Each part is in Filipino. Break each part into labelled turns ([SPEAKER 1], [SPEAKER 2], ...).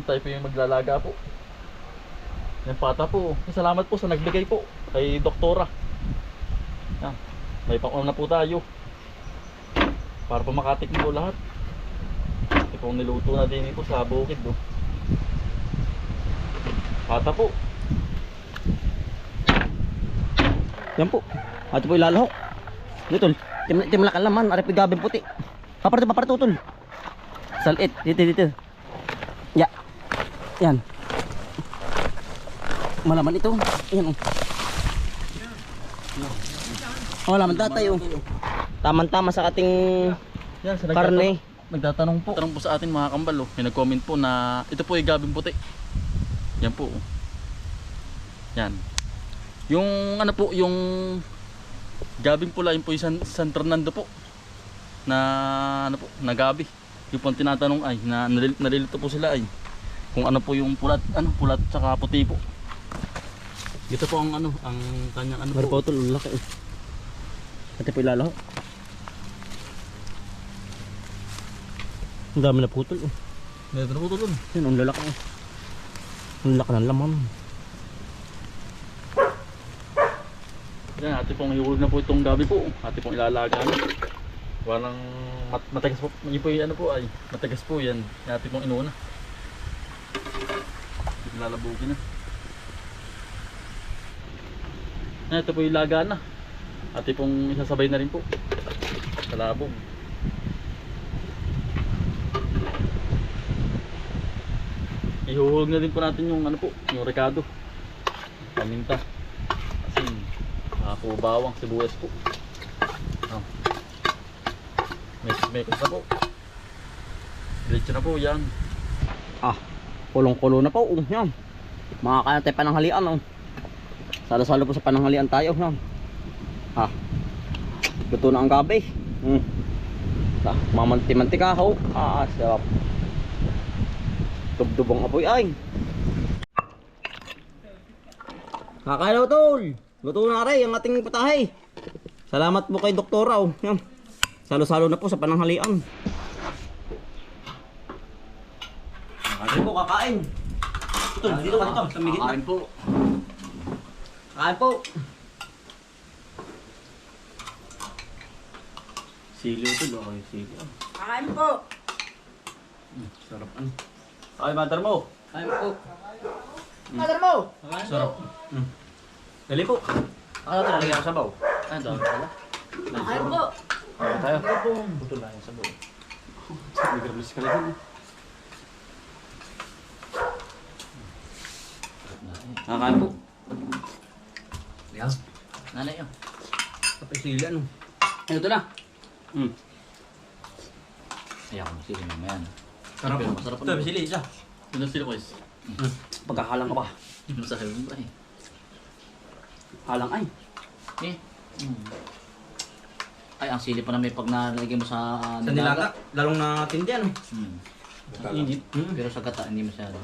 [SPEAKER 1] tayo po yung maglalaga po. Yan pata po. Salamat po sa nagbigay po kay Doktora. Yan. May pang na po tayo. Para po makatikman po lahat. Ito po niluto na din ito sa bukid do. Pata po.
[SPEAKER 2] Yan po. Ato po ilalahok. Dito. Timlakan laman. Arip gabing puti. Paparto tol. Salit. Dito. Ya. Yan. Malaman ito. Yan. Oh, laman tatay oh. Tama sa ating
[SPEAKER 1] Yan,
[SPEAKER 2] karne.
[SPEAKER 1] Nagtatanong po sa atin mga kambal oh. May nag-comment po na ito po ay gabing puti. Yan po oh. Yan. Yung ano po, yung gabing pula, yun po yung San Fernando po. Na ano po, na gabi. Yung po ang tinatanong ay na nalilito po sila ay kung ano po yung pulat saka puti po. Ito po ang ano, ang kanyang ano po.
[SPEAKER 2] Marpotol laki. Ate po ilalahok. Ang dami na putol oh.
[SPEAKER 1] Meron na po doon.
[SPEAKER 2] Yan ang lalaki oh. Ang laki ng laman.
[SPEAKER 1] Yan, ate pong ihulog na po itong gabi po. Ate pong ilalaga na. Walang matagas po. Yun po yung ano po ay matagas po yan. Yan ate pong inuna. Lalabugin na. Yan, ito po yung laga na. Ate pong isasabay na rin po. Kalabog. Ihuhulog na din po natin yung ano po, yung rekado. Paminta. Asin. Po bawang, sibuyas po. Oh. Mekos na po. Diretso na po yan.
[SPEAKER 2] Ah, kulong-kulo na po. Yan. Makakain tayo pananghalian oh. Salo-salo po sa pananghalian tayo. Yan. Ah. Luto na ang gabi. Mamanti-mantika ho. Ah, sarap. Dubdubong apoy ay. Kakalaw tol. Luto na rin ang ating patahay. Salamat po kay Doktora oh. Yan. Salo-salo na po sa pananghalian. Kakain po, kakain. Tol, dito ka dito. Tumigit na.
[SPEAKER 1] Kakain po.
[SPEAKER 2] Kakain po.
[SPEAKER 1] Sili ito, okay, sili.
[SPEAKER 3] Kain po.
[SPEAKER 1] Sarap ano. Ay, mother mo.
[SPEAKER 2] Kain po.
[SPEAKER 3] Mother mo.
[SPEAKER 1] Sarap.
[SPEAKER 2] Dali po. Ako na ito, nalagyan ko sa baw.
[SPEAKER 1] Ay, dami pala.
[SPEAKER 3] Kain po.
[SPEAKER 1] Tayo. Putol lang yung sabaw. Nag-release ka lang.
[SPEAKER 2] Kakain po.
[SPEAKER 1] Yan. Nanay yun.
[SPEAKER 2] Kapag sili ano.
[SPEAKER 1] Ano ito na?
[SPEAKER 4] Kaya ako masili mamaya na.
[SPEAKER 1] Sarap.
[SPEAKER 4] Pero masarap
[SPEAKER 2] Ito, may sili isa.
[SPEAKER 1] Ano sila ko is?
[SPEAKER 2] Pagkakalang ka pa.
[SPEAKER 1] Masarap mo ba eh?
[SPEAKER 2] Halang ay.
[SPEAKER 4] Eh. Ay, ang sili pa na may pag nalagay mo sa
[SPEAKER 2] Sa nilaga. Lalong na tindi ano.
[SPEAKER 1] Init.
[SPEAKER 4] Pero sa gata, hindi masyado.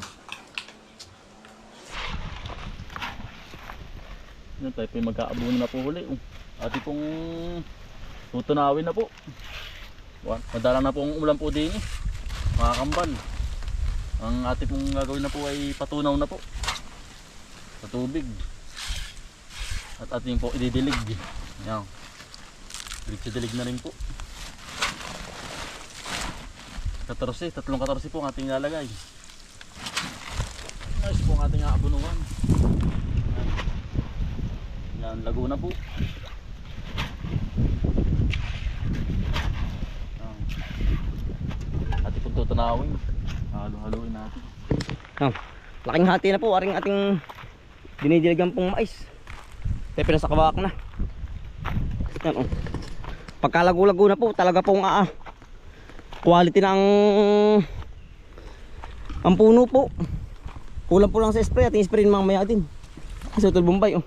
[SPEAKER 1] Yan tayo po yung mag-aabuno na po huli. Ati pong tutunawin na po. Madalang na pong umulan po din eh. Mga kambal. Ang ati pong gagawin na po ay patunaw na po. Sa tubig. At ating po ididilig. Yan. Dilig na rin po. 14, tatlong 14 po ang ating ilalagay. Nice po ang ating aabunuhan. Yan, Laguna po. Ating po tutunawin. Halo-haloin natin.
[SPEAKER 2] Laking hati na po. Aring ating dinidiligan pong mais. Pepe na sa kawak na. Yan oh. Pagkalago-lago na po. Talaga pong quality na ang puno po. Kulang po lang sa spray. Ating spray mamaya din. Kasi utol Bombay oh.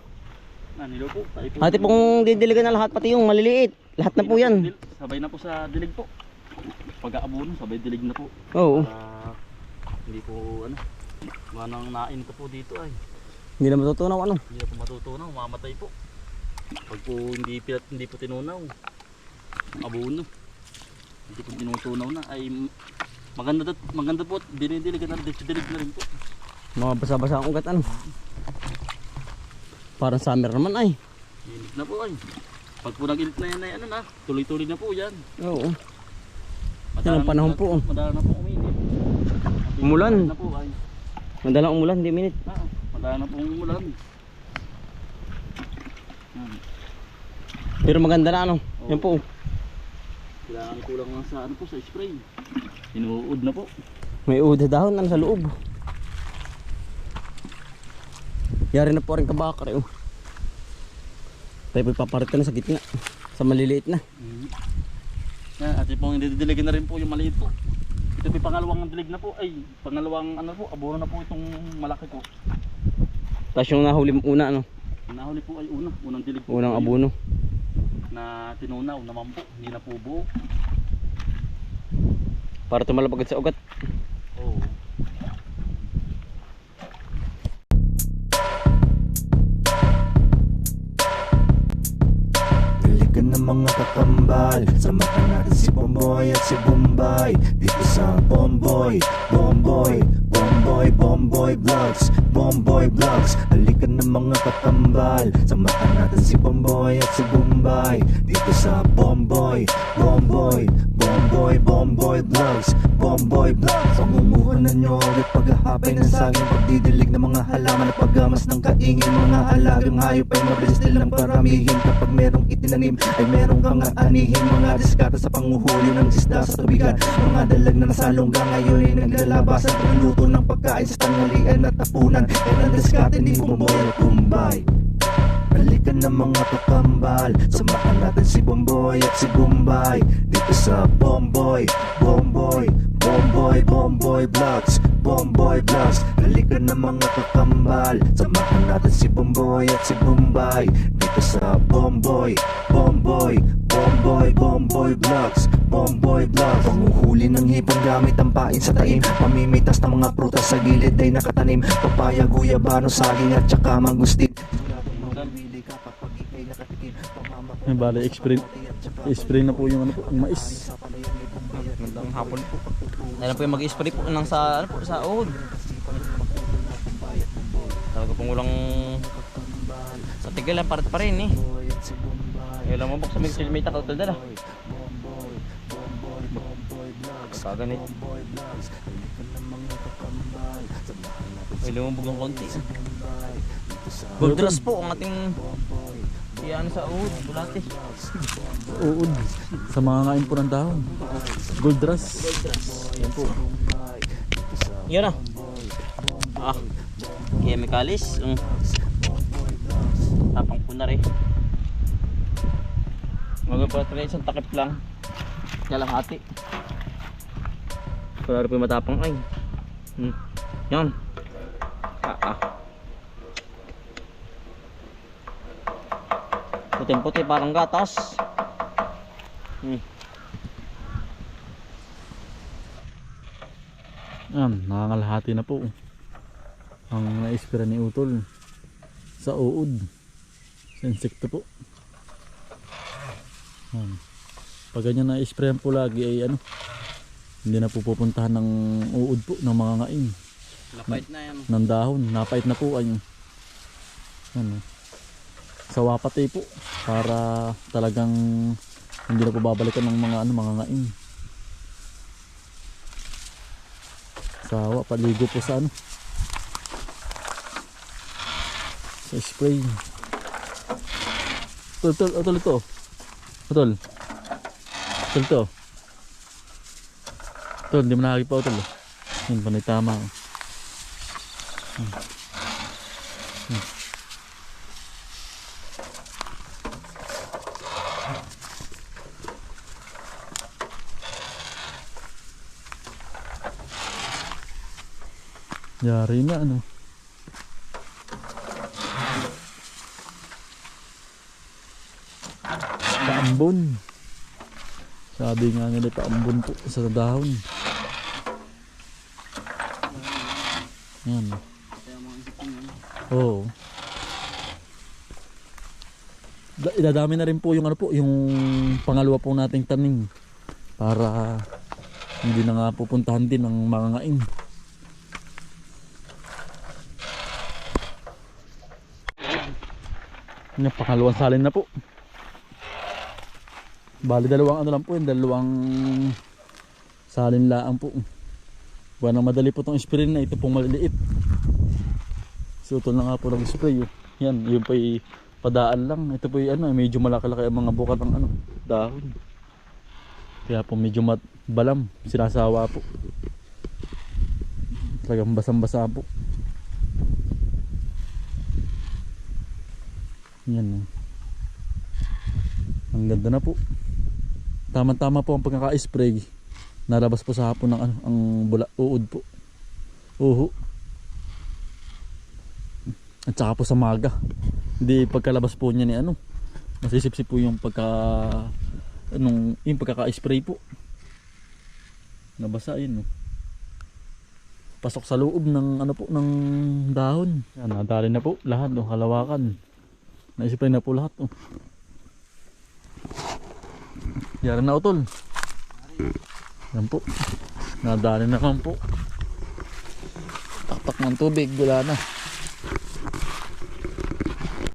[SPEAKER 1] Nilo po.
[SPEAKER 2] Ate pong didiligan na lahat, pati yung maliliit. Lahat na po yan.
[SPEAKER 1] Sabay na po sa dilig po. Pag-aabuno, sabay dilig na po.
[SPEAKER 2] Oo.
[SPEAKER 1] Hindi po ano. Manang nain ko po dito ay.
[SPEAKER 2] Hindi na matutunaw ano.
[SPEAKER 1] Hindi na po matutunaw, mamatay po. Pag po hindi po tinunaw. Abuno. Hindi po tinutunaw na ay Maganda po. Dinidiligan na dilig na rin po.
[SPEAKER 2] Mga basa-basa ang ugat ano. Parang summer naman ay.
[SPEAKER 1] Init na po ay. Pag po nag-init na yan ay ano na, tuloy-tuloy na po yan.
[SPEAKER 2] Oo. Yan ang panahon po.
[SPEAKER 1] Madala na po uminit.
[SPEAKER 2] Umulan.
[SPEAKER 1] Na po ay.
[SPEAKER 2] Madalang umulan, di minute.
[SPEAKER 1] Madala na po umulan.
[SPEAKER 2] Pero maganda na ano. Yan po.
[SPEAKER 1] Kailangan kulang lang sa ano po, sa spray. Inuud na po.
[SPEAKER 2] May uda dahon ano sa loob. Yari na po rin kabakar eh. Tayo po ipaparit na sa gitna. Sa maliliit na.
[SPEAKER 1] Yan, at yung didiligan na rin po yung maliit po. Ito po pangalawang dilig na po. Ay, pangalawang ano po, abono na po itong malaki po.
[SPEAKER 2] Tapos yung nahuli una ano.
[SPEAKER 1] Nahuli po ay unang dilig po.
[SPEAKER 2] Unang abono.
[SPEAKER 1] Na tinunaw naman po, hindi na po buo.
[SPEAKER 2] Para tumalabagad sa ugat.
[SPEAKER 1] Oo.
[SPEAKER 5] Halika na mga kakambal, samahan natin si Bomboy at si Bombay dito sa Bomboy Vlogs, Bomboy Vlogs. Halika na mga kakambal, samahan natin si Bomboy at si Bombay dito sa Bomboy Vlogs, Bomboy Vlogs. Pangumuhanan nyo ulit paghahapay ng saging, pagdidilig ng mga halaman at paggamas ng kaingin. Mga alagang hayop ay mabilis nilang paramihin. Kapag merong itinanim ay merong kang aanihin. Mga diskata sa panguhuli ng isda sa tubigan. Mga dalag na nasa lungga ngayon ay naglalabasan. Pagluto ng pagkain sa tanghalian at tapunan. Yan ang diskate ni Bomboy at Bombay. Halika na mga kakambal, samahan natin si Bomboy at si Bombay dito sa Bomboy Vlogs, Bomboy Vlogs. Halika na mga kakambal, samahan natin si Bomboy at si Bombay dito sa Bomboy Vlogs, Bomboy Vlogs. Panguhuli ng hipon gamit ang pain sa taim, pamimitas ng mga prutas sa gilid ay nakatanim. Papaya, guyabano, saging at saka mangustin.
[SPEAKER 1] Yung bali, spray na po yung ano po, yung mais.
[SPEAKER 2] Magandang hapon po. Ayan po yung mag-spray po ng sa, ano po, sa uhod. Talaga pong walang sa tigil lang parat pa rin eh. Kailan mo bok sa may takot dala. Kaganit. Ay lumubog ng konti. Goldrush po ang ating iyan sa uhod, bulate.
[SPEAKER 1] Uud. Sa mga ngain po ng dahon. Goldrush. Yan po.
[SPEAKER 2] Yan na. Chemicalis. Tapang po na rin. Magpapatry isang takip lang. Kalahati. Para rin po matapang ay. Yan. Puting-puti parang gatas.
[SPEAKER 1] Yan, nakangalahati na po ang na-spray ni Utol sa uod, sa insekto po. Yan. Pag ganyan na-sprayan po lagi ay ano, hindi na po pupuntahan ng uod po ng mga ngain.
[SPEAKER 2] Napait na yan.
[SPEAKER 1] Ng dahon, napait na po ay ano, sa wapate po para talagang hindi na po babalikan ng mga ano, mga ngain. Sawa, paligo po sa ano, sa spray. Utol ito. Utol to. Utol, hindi mo nakakip pa utol. Yun, panay tama. Yari na ano. Paambon. Sabi nga nila paambon po sa dahon. Yan. Oo. Idadami na rin po yung ano po, yung pangalawa po nating tanim para Hindi na nga pupuntahan din ng mga ngain. Yan, pangalawang salin na po. Bali dalawang ano lang po yun, dalawang salin laang po. Buwan na madali po itong spray na ito pong maliliit. Sutol na nga po ng spray. Yan, yun po ay padaan lang. Ito po ay ano, medyo malaki-laki ang mga bukat ng ano, dahon. Kaya po medyo balam, sinasawa po. Talagang basang-basa po. Yan. Ang ganda na po. Tama-tama po ang pagkaka-spray. Nalabas po sa hapon ng ano, ang uod po. Uho. At saka po sa maga. Hindi pagkalabas po niya ni ano. Masisipsip po yung yung pagkaka-spray po. Nabasa yun. Pasok sa loob ng ano po ng dahon. Yan, nadali na po lahat ng halawakan. Na-spray na po lahat. Yari na utol. Yan po. Nadali na naman po. Taktak ng tubig, wala na.